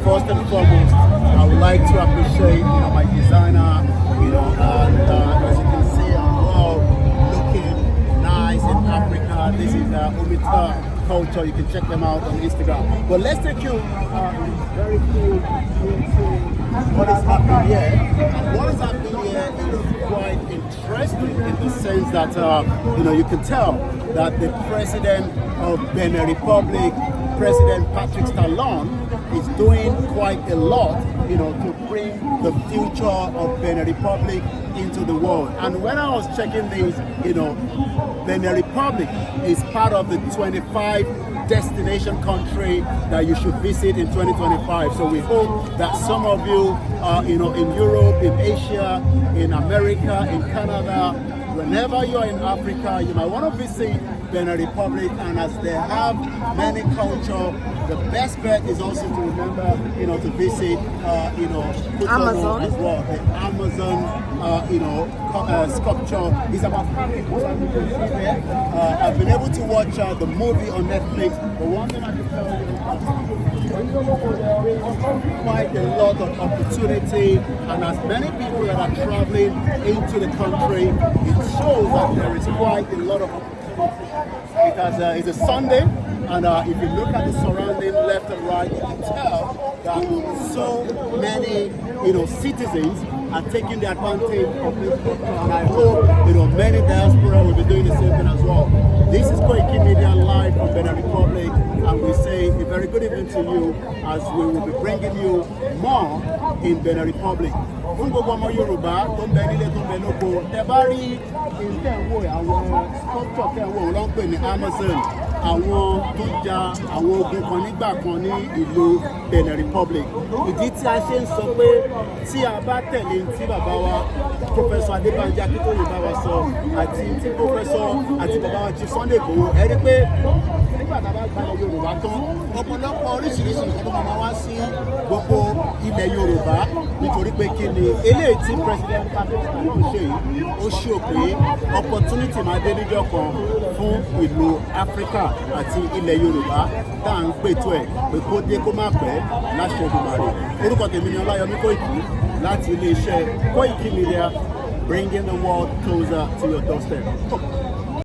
First and foremost, I would like to appreciate my designer, and as you can see, I'm all looking nice in Africa. This is Umita Culture. You can check them out on Instagram. But let's take you very cool into what is happening here. And what is happening here is quite interesting in the sense that you can tell that the president of Benin Republic, President Patrick Talon, is doing quite a lot, to bring the future of Benin Republic into the world. And when I was checking these, Benin Republic is part of the 25 destination country that you should visit in 2025. So we hope that some of you, in Europe, in Asia, in America, in Canada, whenever you're in Africa, you might want to visit Benin Republic. And as they have many culture, the best bet is also to remember, to visit, Amazon as well. The Amazon, sculpture is about 5 people, as you can see there. I've been able to watch the movie on Netflix, but one thing I can tell you, there is quite a lot of opportunity, and as many people that are traveling into the country, it shows that there is quite a lot of opportunity. It's a Sunday, and if you look at the surrounding left and right, you can tell that so many citizens are taking the advantage of this culture, and I hope many diaspora will be doing the same thing as well. This is Koiki Media live from Benin Republic, and we say a very good evening to you as we will be bringing you more in Benin Republic. Fún gbogbo ọmọ Yorùbá tó ń bẹ nílé tó ń bẹ lóko, tẹ́ bá rí ìtẹ̀wò àwọn sculpture tẹ̀wò ló ń pè ní Amazon, àwọn tó ja àwọn ogun kan nígbà kan ní ìlú Benin Republic. Ìdí tí a ṣe ń sọ pé tí a bá tẹ̀lé tí bàbá wa Professor Adébánjí Akíntóyè bá wa sọ àti tí Professor àti bàbá wa Chief Sunday Igboho, ẹ rí pé nígbà tá a bá gba Yorùbá tán, ọ̀pọ̀lọpọ̀ oríṣiríṣi nǹkan tó máa wá sí gbogbo ilẹ̀ Yorùbá nítorí pé kí ni eléyìí tí President Patrick Talon ṣe yìí ó ṣe pé opportunity máa dé níjọ́ kan fún ìlú Africa àti ilẹ̀ Yorùbá tá à ń pètò ẹ̀ pé kó dé kó má pẹ́ láṣẹ Èdùmàrè. Orúkọ tèmi ni Ọláyọmí Kóìkì láti iléeṣẹ́ Koiki Media, bringing the world closer to your doorstep.